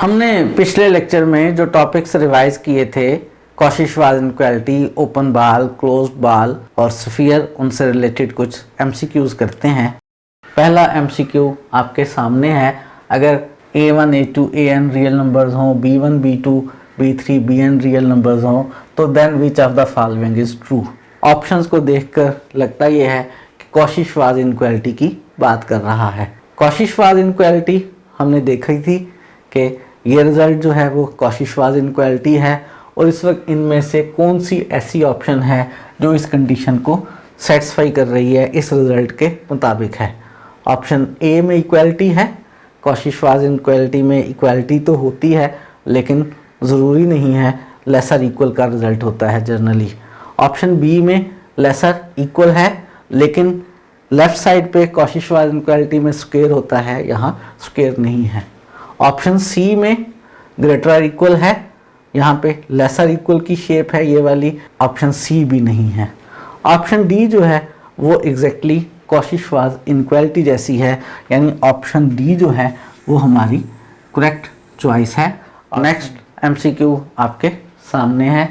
हमने पिछले लेक्चर में जो टॉपिक्स रिवाइज किए थे, कॉशी-श्वार्ज़ इनइक्वालिटी, ओपन बाल, क्लोज्ड बाल और स्फीयर, उनसे रिलेटेड कुछ एमसीक्यूज करते हैं। पहला एमसीक्यू आपके सामने है। अगर a1, a2, an real numbers हों, b1, b2, b3, bn real numbers हों, तो then which of the following is true. Options को देखकर लगता यह है कि कॉशी-श्वार्ज़ इनइक्वालिटी की बात कर रहा है। कॉशी-श्वार्ज़ इनइक्वालिटी हमने देखी थी कि ये रिजल्ट जो है वो कॉशी-श्वार्ज़ इनइक्वालिटी है, और इस वक्त इनमें से कौन सी ऐसी ऑप्शन है जो इस कंडीशन को सेटिस्फाई कर रही है, इस रिजल्ट के मुताबिक है। ऑप्शन ए में इक्वालिटी है। कॉशी-श्वार्ज़ इनइक्वालिटी में इक्वालिटी तो होती है, लेकिन ज़रूरी नहीं है लेसर इक्वल का रिजल्ट होता है जनरली। ऑप्शन बी में लेसर इक्वल है, लेकिन लेफ़्ट साइड पे कॉशी-श्वार्ज़ इनइक्वालिटी में स्क्वायर होता है, यहाँ स्क्वायर नहीं है। ऑप्शन सी में ग्रेटर और इक्वल है, यहाँ पे लेसर इक्वल की शेप है ये वाली। ऑप्शन सी भी नहीं है। ऑप्शन डी जो है वो एग्जैक्टली कॉशी-श्वार्ज़ इनइक्वालिटी जैसी है, यानी ऑप्शन डी जो है वो हमारी करेक्ट चॉइस है। नेक्स्ट एमसीक्यू आपके सामने है।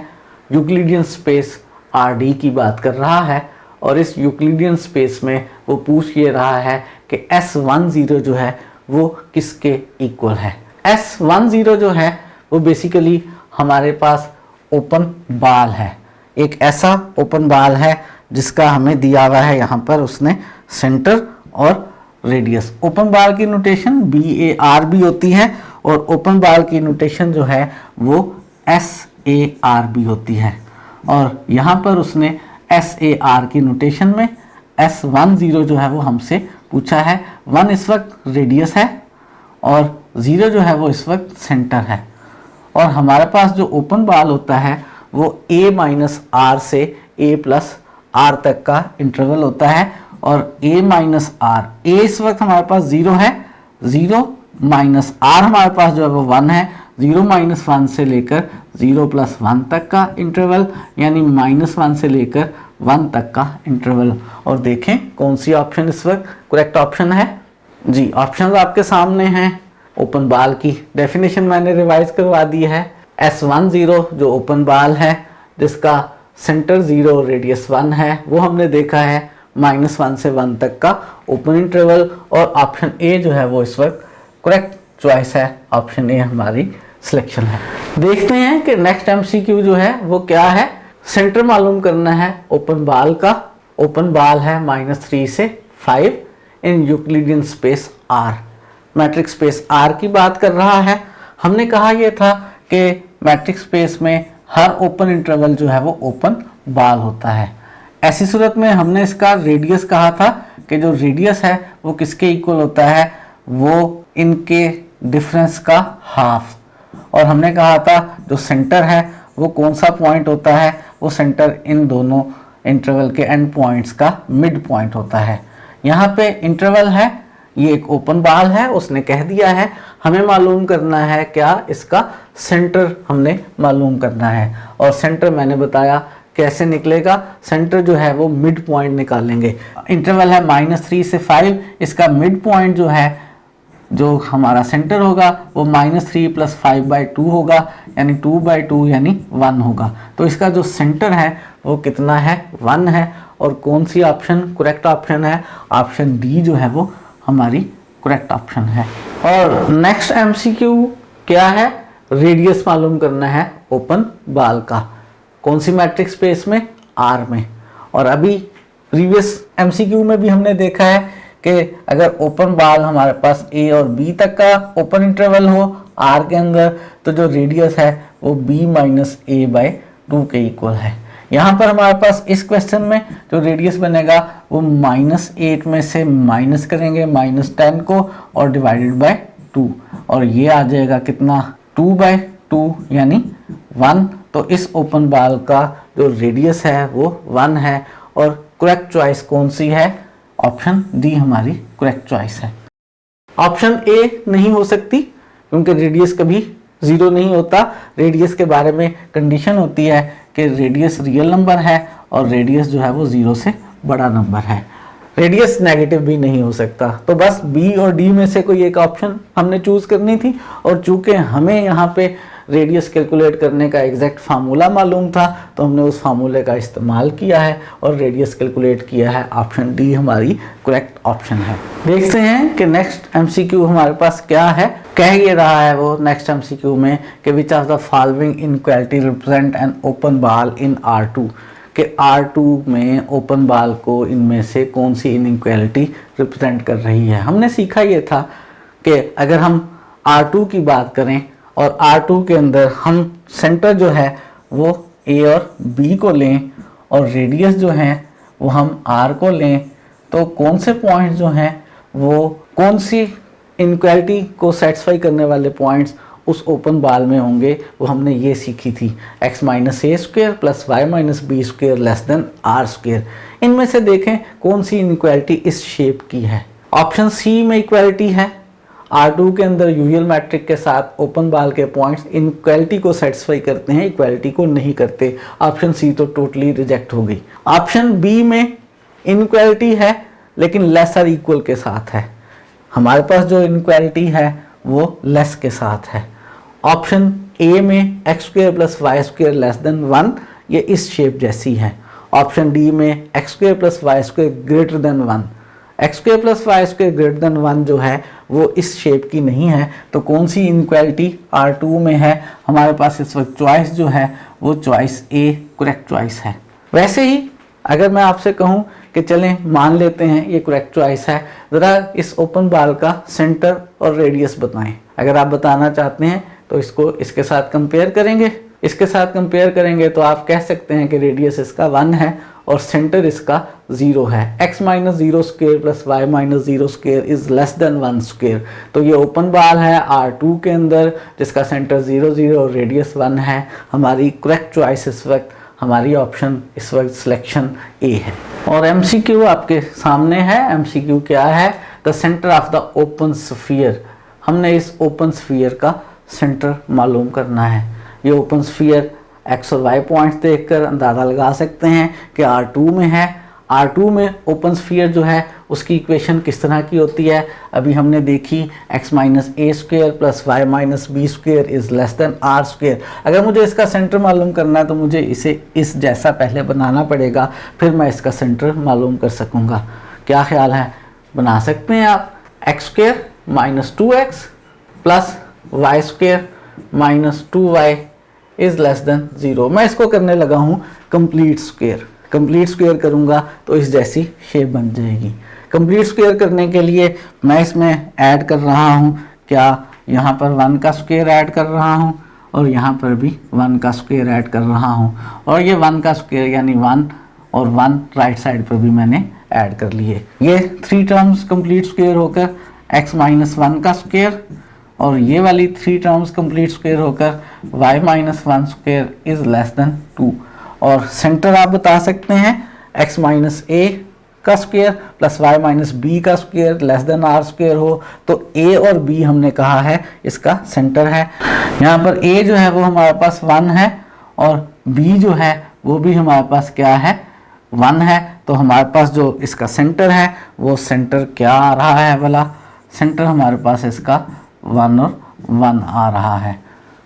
यूक्लिडियन स्पेस आर डी की बात कर रहा है, और इस यूक्लिडियन स्पेस में वो पूछ ये रहा है कि S10 जो है वो किसके इक्वल है। S10 जो है वो बेसिकली हमारे पास ओपन बाल है। एक ऐसा ओपन बाल है जिसका हमें दिया हुआ है यहाँ पर उसने सेंटर और रेडियस। ओपन बाल की नोटेशन BAR भी होती है, और ओपन बाल की नोटेशन जो है वो SAR भी होती है। और यहाँ पर उसने SAR की नोटेशन में S10 जो है वो हमसे पूछा है। 1 इस वक्त रेडियस है और 0 जो है वो इस वक्त सेंटर है। और हमारे पास जो ओपन बाल होता है वो A-R से A+R तक का इंटरवल होता है, और A-R, A इस वक्त हमारे पास 0 है, 0 -R हमारे पास जो है वो 1 है। 0-1 से लेकर 0+1 तक का इंटरवल, यानी -1 से लेकर 1 तक का इंटरवल। और देखें कौन सी ऑप्शन इस वक्त करेक्ट ऑप्शन है। जी, ऑप्शंस आपके सामने हैं। ओपन बाल की डेफिनेशन मैंने रिवाइज करवा दी है। S10 जो ओपन बाल है जिसका सेंटर 0 रेडियस 1 है, वो हमने देखा है -1 से 1 तक का ओपन इंटरवल। और ऑप्शन ए जो है वो इस वक्त करेक्ट चॉइस है। ऑप्शन ए हमारी सिलेक्शन है। देखते हैं कि नेक्स्ट एमसीक्यू जो है वो क्या है। सेंटर मालूम करना है ओपन बाल का। ओपन बाल है -3 से 5 in Euclidean space R। Matrix space R की बात कर रहा है। हमने कहा यह था कि मैट्रिक्स स्पेस में हर ओपन इंटरवल जो है वो ओपन बाल होता है। ऐसी सूरत में हमने इसका रेडियस कहा था कि जो रेडियस है वो किसके इक्वल होता है, वो इनके डिफरेंस का हाफ। और हमने कहा था जो सेंटर है वो कौन सा पॉइंट होता है, वो सेंटर इन दोनों इंटरवल के एंड पॉइंट्स का मिड पॉइंट होता है। यहाँ पे इंटरवल है, ये एक ओपन बाल है, उसने कह दिया है हमें मालूम करना है क्या, इसका सेंटर हमने मालूम करना है। और सेंटर मैंने बताया कैसे निकलेगा। सेंटर जो है वो मिड पॉइंट निकालेंगे। इंटरवल है -3 से 5, इसका मिड पॉइंट जो है, जो हमारा सेंटर होगा वो -3 + 5/2 होगा, यानी 2/2 यानी 1 होगा। तो इसका जो सेंटर है वो कितना है, 1 है। और कौन सी ऑप्शन करेक्ट ऑप्शन है, ऑप्शन डी जो है वो हमारी करेक्ट ऑप्शन है। और नेक्स्ट एमसीक्यू क्या है, रेडियस मालूम करना है ओपन बाल का। कौन सी मैट्रिक्स स्पेस में, R में। और अभी प्रीवियस एमसीक्यू में भी हमने देखा है कि अगर ओपन बाल हमारे पास A और B तक का ओपन इंटरवल हो R के अंदर, तो जो रेडियस है वो B-A/2 के इक्वल है। यहाँ पर हमारे पास इस क्वेश्चन में जो रेडियस बनेगा वो -8 में से माइनस करेंगे -10 को, और डिवाइडेड बाय 2, और ये आ जाएगा कितना, 2/2 यानी 1। तो इस ओपन बाल का जो रेडियस है वो 1 है। और करेक्ट चॉइस कौन सी है, ऑप्शन डी हमारी करेक्ट चॉइस है। ऑप्शन ए नहीं हो सकती क्योंकि रेडियस कभी 0 नहीं होता। रेडियस के बारे में कंडीशन होती है कि रेडियस रियल नंबर है और रेडियस जो है वो 0 से बड़ा नंबर है। रेडियस नेगेटिव भी नहीं हो सकता। तो बस बी और डी में से कोई एक ऑप्शन हमने चूज करनी थी, और चूंकि हमें यहाँ पे रेडियस कैलकुलेट करने का एग्जैक्ट फार्मूला मालूम था तो हमने उस फार्मूले का इस्तेमाल किया है और रेडियस कैलकुलेट किया है। ऑप्शन डी हमारी करेक्ट ऑप्शन है। देखते हैं कि नेक्स्ट एमसीक्यू हमारे पास क्या है। कह ये रहा है वो नेक्स्ट एमसीक्यू में कि विच of the following inequality represent an open ball in R2, कि R2 में ओपन बॉल को इनमें से कौन सी इनइक्वालिटी रिप्रेजेंट कर रही है। हमने सीखा ये था कि अगर हम R2 की बात करें और R2 के अंदर हम सेंटर जो है वो A और B को लें और रेडियस जो है वो हम R को लें, तो कौन से पॉइंट जो हैं वो कौन सी इनइक्वालिटी को सेटिस्फाई करने वाले पॉइंट्स उस ओपन बॉल में होंगे, वो हमने ये सीखी थी। x minus a square plus Y minus b square less than are square. इनमें से देखें कौन सी इनइक्वालिटी इस शेप की है। ऑप्शन सी में इक्वालिटी है, R2 के अंदर यूजुअल मैट्रिक के साथ ओपन बॉल के पॉइंट्स इनइक्वालिटी को सेटिस्फाई करते हैं, इक्वालिटी को नहीं करते। ऑप्शन सी तो टोटली रिजेक्ट हो गई। ऑप्शन बी में इनइक्वालिटी है लेकिन लेस और इक्वल के साथ है। हमारे पास जो इनइक्वालिटी है वो लेस के साथ है। ऑप्शन ए में x square plus y square less than 1, ये इस शेप जैसी है। ऑप्शन डी में x square plus y square greater than 1, x square plus y square greater than 1 जो है वो इस शेप की नहीं है। तो कौन सी इनइक्वालिटी R2 में है हमारे पास इस वक्त चॉइस जो है वो चॉइस ए करेक्ट चॉइस है। वैसे ही अगर मैं आपसे कहूं कि चलें मान लेते हैं ये करेक्ट चॉइस है, ज़रा इस ओपन बॉल का सेंटर और रेडियस बताएं। अगर आप बताना चाहते हैं तो इसको इसके साथ कंपेयर करेंगे। इसके साथ कंपेयर करेंगे तो आप कह सकते हैं कि रेडियस इसका 1 है और सेंटर इसका 0 है। x minus 0 square plus Y minus 0 square is less than 1 square. तो ये ओपन बॉल है R2 के अंदर जिसका सेंटर 0 0 और रेडियस 1 है। हमारी करेक्ट चॉइस इस वक्त हमारी ऑप्शन इस वक्त सिलेक्शन ए है। और एमसीक्यू आपके सामने है। एमसीक्यू क्या है? The centre of the open sphere. हमने इस ओपन स्फीयर का सेंटर मालूम करना है। ये ओपन स्फीयर एक्स और वाई पॉइंट्स देखकर अंदाज़ा लगा सकते हैं कि R2 में है। R2 में ओपन स्फीयर जो है उसकी इक्वेशन किस तरह की होती है अभी हमने देखी, x minus a square plus Y minus b square is less than are square. अगर मुझे इसका सेंटर मालूम करना है तो मुझे इसे इस जैसा पहले बनाना पड़ेगा, फिर मैं इसका सेंटर मालूम कर सकूँगा। क्या ख्याल है? बना सकते हैं आप। X square minus 2x plus y square minus 2y is less than 0। मैं इसको करने लगा हूँ कंप्लीट स्क्वेयर। कंप्लीट स्क्वेयर करूँगा तो इस जैसी शेप बन जाएगी। कंप्लीट स्क्वेयर करने के लिए मैं इसमें ऐड कर रहा हूँ, क्या यहाँ पर 1 का स्क्वेयर ऐड कर रहा हूँ और यहाँ पर भी 1 का स्क्वेयर ऐड कर रहा हूँ, और ये 1 का स्क्वेयर यानी 1 और 1 राइट साइड पर भी मैंने ऐड कर लिए। ये 3 टर्म्स कंप्लीट स्क्वेयर होकर x माइनस 1 का स्क्वेयर और ये वाली 3 टर्म्स कंप्लीट स्क्वेयर होकर y minus 1 square is less then 2। और सेंटर आप बता सकते हैं x माइनस ए का square plus Y minus B का square less than are square हो तो a और b हमने कहा है इसका सेंटर है। यहाँ पर a जो है वो हमारे पास 1 है और b जो है वो भी हमारे पास क्या है 1 है। तो हमारे पास जो इसका सेंटर है वो सेंटर क्या आ रहा है वाला, सेंटर हमारे पास इसका 1 और 1 आ रहा है।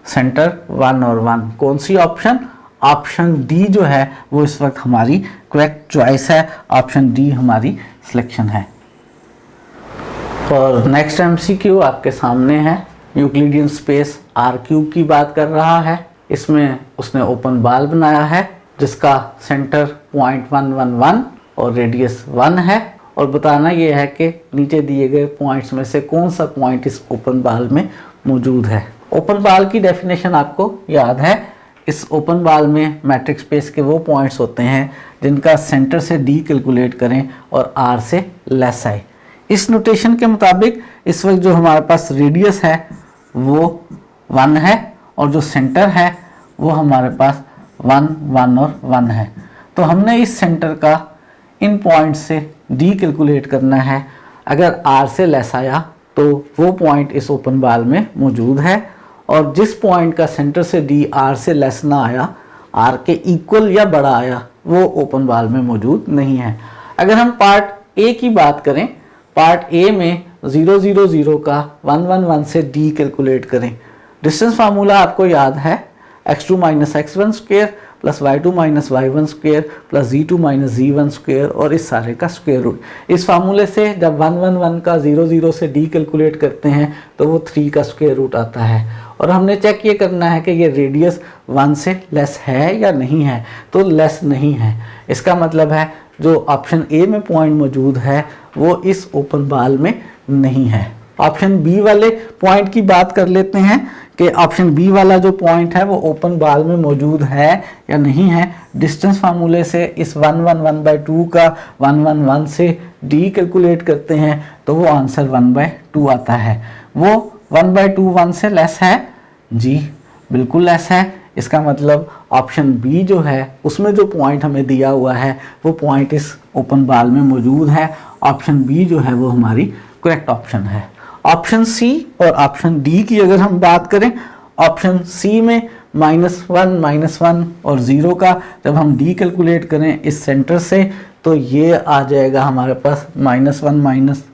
सेंटर 1 और 1 कौन सी ऑप्शन? ऑप्शन डी जो है वो इस वक्त हमारी करेक्ट चॉइस है। ऑप्शन डी हमारी सिलेक्शन है। और नेक्स्ट एमसीक्यू आपके सामने है। यूक्लिडियन स्पेस R³ की बात कर रहा है। इसमें उसने ओपन बॉल बनाया है जिसका सेंटर 0.111 और रेडियस 1 है, और बताना ये है कि नीचे दिए गए पॉइंट्स में से कौन सा पॉइंट इस ओपन बॉल में मौजूद है। ओपन बॉल की डेफिनेशन आपको याद है। इस ओपन बॉल में मैट्रिक स्पेस के वो पॉइंट्स होते हैं जिनका सेंटर से D कैलकुलेट करें और R से लेस आए। इस नोटेशन के मुताबिक इस वक्त जो हमारे पास रेडियस है वो 1 है और जो सेंटर है वो हमारे पास 1 1 और 1 है। तो हमने इस सेंटर का इन पॉइंट से D कैलकुलेट करना है। अगर R से लेस आया तो वो पॉइंट इस ओपन बॉल में मौजूद है, और जिस पॉइंट का सेंटर से D R से लेस ना आया, R के इक्वल या बड़ा आया, वो ओपन बॉल में मौजूद नहीं है। अगर हम पार्ट ए की बात करें, पार्ट ए में 0 0 0 का 1 1 1 से डी कैलकुलेट करें। डिस्टेंस फार्मूला आपको याद है, x2 minus x1 square plus y2 minus y1 square plus z2 minus z1 square और इस सारे का स्क्वेयर रूट। इस फार्मूले से जब 1 1 1 का 0 0 से डी कैलकुलेट करते हैं तो वो 3 का स्क्वेयर रूट आता है। और हमने चेक ये करना है कि ये रेडियस 1 से लेस है या नहीं है, तो लेस नहीं है। इसका मतलब है जो ऑप्शन ए में पॉइंट मौजूद है वो इस ओपन बाल में नहीं है। ऑप्शन बी वाले पॉइंट की बात कर लेते हैं कि ऑप्शन बी वाला जो पॉइंट है वो ओपन बाल में मौजूद है या नहीं है। डिस्टेंस फार्मूले से इस 1 1 1/2 का 1 1 1 से डी कैलकुलेट करते हैं तो वो आंसर 1/2 आता है। वो 1/2 1 से लेस है जी, बिल्कुल लेस है। इसका मतलब ऑप्शन बी जो है उसमें जो पॉइंट हमें दिया हुआ है वो पॉइंट इस ओपन बाल में मौजूद है। ऑप्शन बी जो है वो हमारी करेक्ट ऑप्शन है। ऑप्शन सी और ऑप्शन डी की अगर हम बात करें, ऑप्शन सी में -1 और 0 का जब हम डी कैलकुलेट करें इस सेंटर से तो ये आ जाएगा हमारे पास -1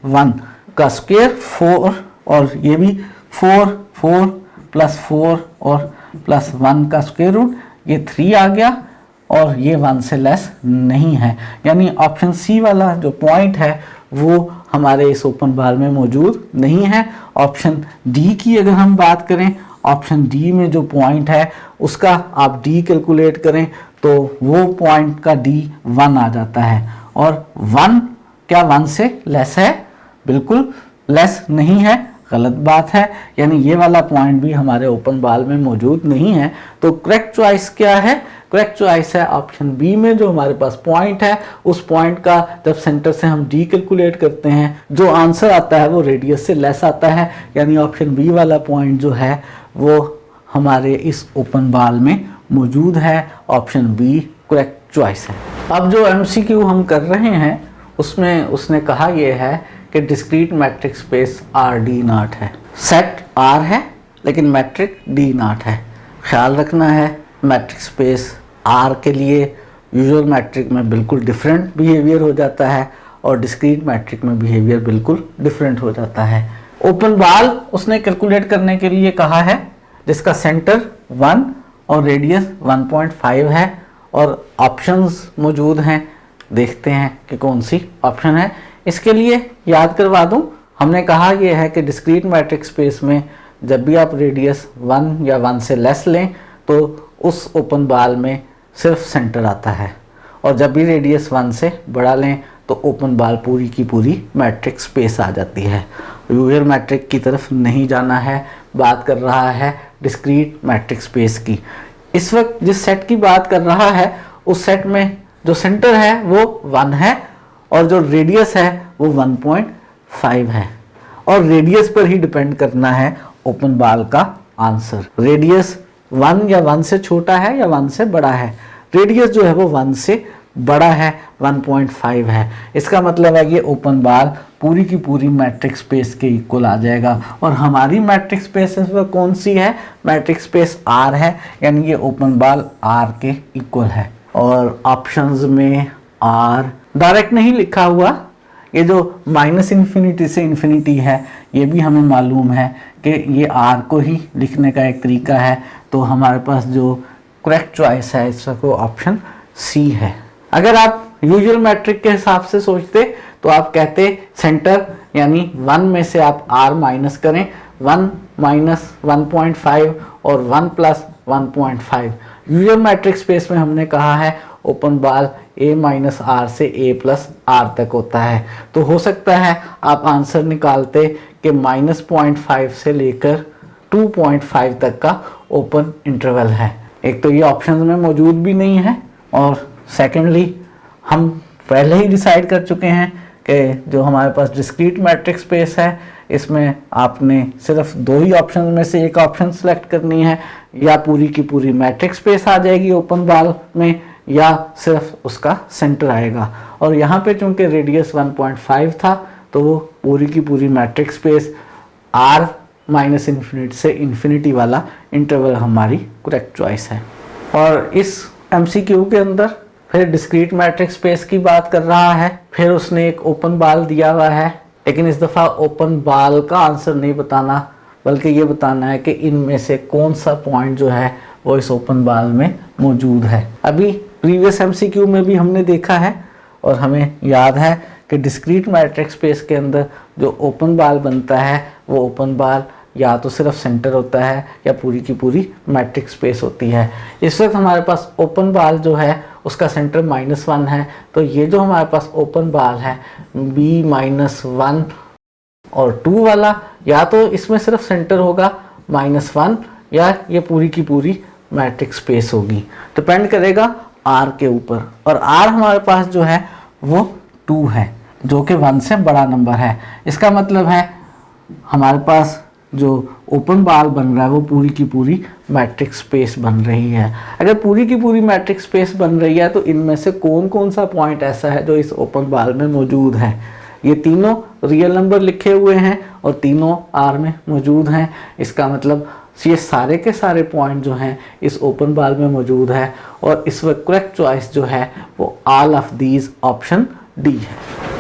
-1 का स्क्वायर 4 और ये भी 4 प्लस 4 और प्लस 1 का स्क्वायर रूट, ये 3 आ गया और ये 1 से लेस नहीं है। यानी ऑप्शन सी वाला जो पॉइंट है वो हमारे इस ओपन बाल में मौजूद नहीं है। ऑप्शन डी की अगर हम बात करें, ऑप्शन डी में जो पॉइंट है उसका आप डी कैलकुलेट करें तो वो पॉइंट का डी 1 आ जाता है। और 1 क्या 1 से लेस है? बिल्कुल लेस नहीं है, गलत बात है। यानी ये वाला पॉइंट भी हमारे ओपन बाल में मौजूद नहीं है। तो करेक्ट चॉइस क्या है? करेक्ट चॉइस है ऑप्शन बी में जो हमारे पास पॉइंट है उस पॉइंट का जब सेंटर से हम डी कैलकुलेट करते हैं जो आंसर आता है वो रेडियस से लेस आता है। यानी ऑप्शन बी वाला पॉइंट जो है वो हमारे इस ओपन बाल में मौजूद है। ऑप्शन बी करेक्ट चॉइस है। अब जो एमसीक्यू हम कर रहे हैं उसमें उसने कहा यह है कि discrete matric space R D not है। सेट आर है लेकिन मैट्रिक डी नॉट है। ख्याल रखना है मैट्रिक स्पेस आर के लिए यूजुअल मैट्रिक में बिल्कुल डिफरेंट बिहेवियर हो जाता है और डिस्क्रीट मैट्रिक में बिहेवियर बिल्कुल डिफरेंट हो जाता है। ओपन बाल उसने कैलकुलेट करने के लिए कहा है जिसका सेंटर 1 और रेडियस 1.5 है और ऑप्शंस मौजूद हैं। देखते हैं कि कौन सी ऑप्शन है। इसके लिए याद करवा दूं, हमने कहा यह है कि डिस्क्रीट मैट्रिक स्पेस में जब भी आप रेडियस 1 या 1 से लेस लें तो उस ओपन बाल में सिर्फ सेंटर आता है और जब भी रेडियस 1 से बड़ा लें तो ओपन बाल पूरी की पूरी मैट्रिक स्पेस आ जाती है। यूजुअल मैट्रिक की तरफ नहीं जाना है, बात कर रहा है डिस्क्रीट मैट्रिक स्पेस की। इस वक्त जिस सेट की बात कर रहा है उस सेट में जो सेंटर है वो 1 है और जो रेडियस है वो 1.5 है और रेडियस पर ही डिपेंड करना है ओपन बाल का आंसर। रेडियस 1 या 1 से छोटा है या 1 से बड़ा है। रेडियस जो है वो 1 से बड़ा है, 1.5 है। इसका मतलब है कि ओपन बाल पूरी की पूरी मैट्रिक स्पेस के इक्वल आ जाएगा और हमारी मैट्रिक स्पेस इस वक्त कौन सी है? मैट्रिक स्पेस आर है, यानी ये ओपन बाल आर के इक्वल है। और ऑप्शंस में आर डायरेक्ट नहीं लिखा हुआ, ये जो -इन्फिनिटी से इन्फिनिटी है ये भी हमें मालूम है कि ये आर को ही लिखने का एक तरीका है। तो हमारे पास जो करेक्ट चॉइस है इसका वो ऑप्शन सी है। अगर आप यूजुअल मैट्रिक के हिसाब से सोचते तो आप कहते सेंटर यानी 1 में से आप r माइनस करें, 1 माइनस 1.5 और 1 प्लस 1.5। यूजुअल मैट्रिक स्पेस में हमने कहा है open ball a minus r से a प्लस आर तक होता है। तो हो सकता है आप आंसर निकालते कि -0.5 से लेकर 2.5 तक का ओपन इंटरवल है। एक तो ये ऑप्शंस में मौजूद भी नहीं है और सेकेंडली हम पहले ही डिसाइड कर चुके हैं कि जो हमारे पास डिस्क्रीट मैट्रिक स्पेस है इसमें आपने सिर्फ 2 ही ऑप्शन में से एक ऑप्शन सेलेक्ट करनी है, या पूरी की पूरी मैट्रिक स्पेस आ जाएगी ओपन बाल में या सिर्फ उसका सेंटर आएगा। और यहाँ पे चूंकि रेडियस 1.5 था तो वो पूरी की पूरी मैट्रिक स्पेस r -इन्फिनिटी से इन्फिनिटी वाला इंटरवल हमारी करेक्ट चॉइस है। और इस MCQ के अंदर फिर डिस्क्रीट मैट्रिक्स स्पेस की बात कर रहा है, फिर उसने एक ओपन बाल दिया हुआ है, लेकिन इस दफ़ा ओपन बाल का आंसर नहीं बताना, बल्कि ये बताना है कि इनमें से कौन सा पॉइंट जो है वो इस ओपन बाल में मौजूद है। अभी प्रीवियस एमसीक्यू में भी हमने देखा है और हमें याद है कि डिस्क्रीट मैट्रिक्स स्पेस के अंदर जो ओपन बाल बनता है वो ओपन बाल या तो सिर्फ सेंटर होता है या पूरी की पूरी मैट्रिक्स स्पेस होती है। इस वक्त हमारे पास ओपन बाल जो है उसका सेंटर -1 है, तो ये जो हमारे पास ओपन बाल है B-1 और 2 वाला, या तो इसमें सिर्फ सेंटर होगा -1 या ये पूरी की पूरी मैट्रिक्स स्पेस होगी, डिपेंड करेगा R के ऊपर। और R हमारे पास जो है वो 2 है, जो कि 1 से बड़ा नंबर है। इसका मतलब है हमारे पास जो ओपन बाल बन रहा है वो पूरी की पूरी मैट्रिक्स स्पेस बन रही है। अगर पूरी की पूरी मैट्रिक्स स्पेस बन रही है तो इनमें से कौन कौन सा पॉइंट ऐसा है जो इस ओपन बाल में मौजूद है। ये तीनों रियल नंबर लिखे हुए हैं और तीनों R में मौजूद हैं। इसका मतलब ये सारे के सारे पॉइंट जो हैं इस ओपन बाल में मौजूद है और इस वक्त करेक्ट चॉइस जो है वो all of these option D है।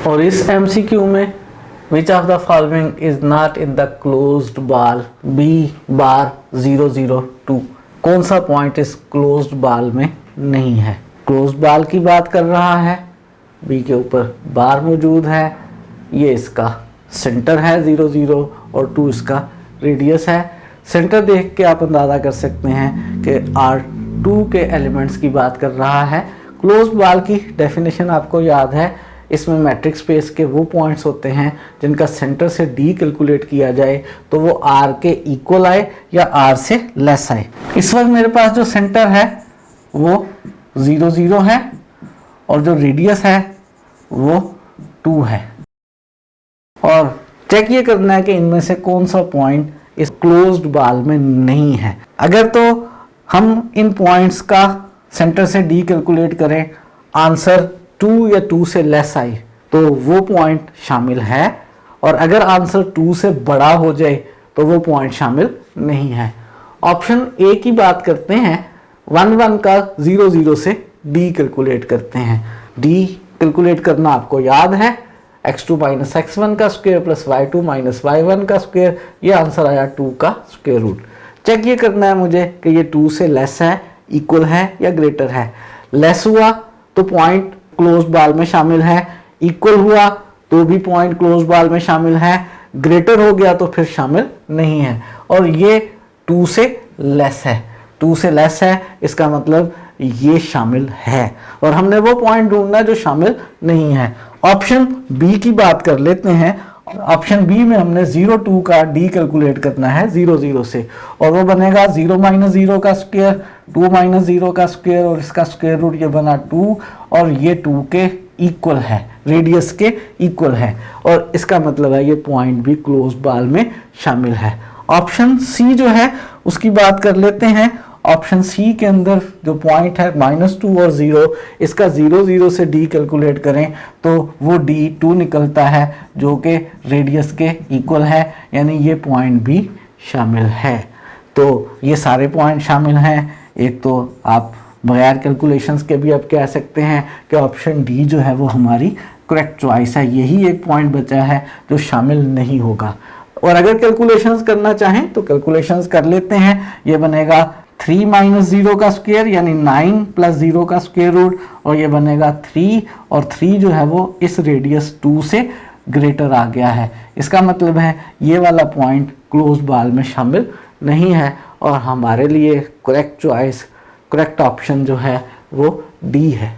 और इस MCQ में Which of the following is not in the closed ball B*002? कौन सा पॉइंट इस क्लोज्ड बाल में नहीं है। क्लोज्ड बाल की बात कर रहा है, B के ऊपर बार मौजूद है, ये इसका सेंटर है 0 और 2 इसका रेडियस है। सेंटर देख के आप अंदाज़ा कर सकते हैं कि R2 के एलिमेंट्स की बात कर रहा है। क्लोज्ड बाल की डेफिनेशन आपको याद है, इसमें मैट्रिक्स स्पेस के वो पॉइंट्स होते हैं जिनका सेंटर से D कैलकुलेट किया जाए तो वो R के इक्वल आए या R से लेस आए। इस वक्त मेरे पास जो सेंटर है वो 0 है और जो रेडियस है वो 2 है, और चेक ये करना है कि इनमें से कौन सा पॉइंट इस क्लोज्ड बाल में नहीं है। अगर तो हम इन पॉइंट्स का सेंटर से D कैलकुलेट करें, आंसर 2 या 2 से लेस आए तो वो पॉइंट शामिल है, और अगर आंसर 2 से बड़ा हो जाए तो वो पॉइंट शामिल नहीं है। ऑप्शन ए की बात करते हैं, 1 का 0 से D कैलकुलेट करते हैं। D कैलकुलेट करना आपको याद है, x2 - x1 का स्क्वायर प्लस y2 - y1 का स्क्वायर, ये आंसर आया 2 का स्क्वायर रूट। चेक ये करना है मुझे कि ये 2 से लेस है, इक्वल है या ग्रेटर है। लेस हुआ तो पॉइंट क्लोज बाल में शामिल है, इक्वल हुआ तो भी पॉइंट क्लोज बाल में शामिल है, ग्रेटर हो गया तो फिर शामिल नहीं है। और ये 2 से लेस है, 2 से लेस है, इसका मतलब ये शामिल है, और हमने वो पॉइंट ढूंढना है जो शामिल नहीं है। ऑप्शन बी की बात कर लेते हैं। ऑप्शन बी में हमने 0 2 का D कैलकुलेट करना है 0 से, और वो बनेगा 0 - 0 का स्क्वायर, 2 - 0 का स्क्वायर, और इसका स्क्वायर रूट ये बना 2, और ये 2 के इक्वल है, रेडियस के इक्वल है, और इसका मतलब है ये पॉइंट भी क्लोज बाल में शामिल है। ऑप्शन सी जो है उसकी बात कर लेते हैं। ऑप्शन सी के अंदर जो पॉइंट है -2 और 0, इसका 0 से D कैलकुलेट करें तो वो D 2 निकलता है जो कि रेडियस के इक्वल है, यानी ये पॉइंट भी शामिल है। तो ये सारे पॉइंट शामिल हैं। एक तो आप बगैर कैलकुलेशंस के भी आप कह सकते हैं कि ऑप्शन डी जो है वो हमारी करेक्ट चॉइस है। यही एक पॉइंट बचा है जो शामिल नहीं होगा, और अगर कैलकुलेशंस करना चाहें तो कैलकुलेशंस कर लेते हैं। ये बनेगा 3 - 0 का स्क्वायर यानी 9 + 0 का स्क्वायर रूट, और ये बनेगा 3, और 3 जो है वो इस रेडियस 2 से ग्रेटर आ गया है। इसका मतलब है ये वाला पॉइंट क्लोज बाल में शामिल नहीं है, और हमारे लिए करेक्ट चॉइस, करेक्ट ऑप्शन जो है वो डी है।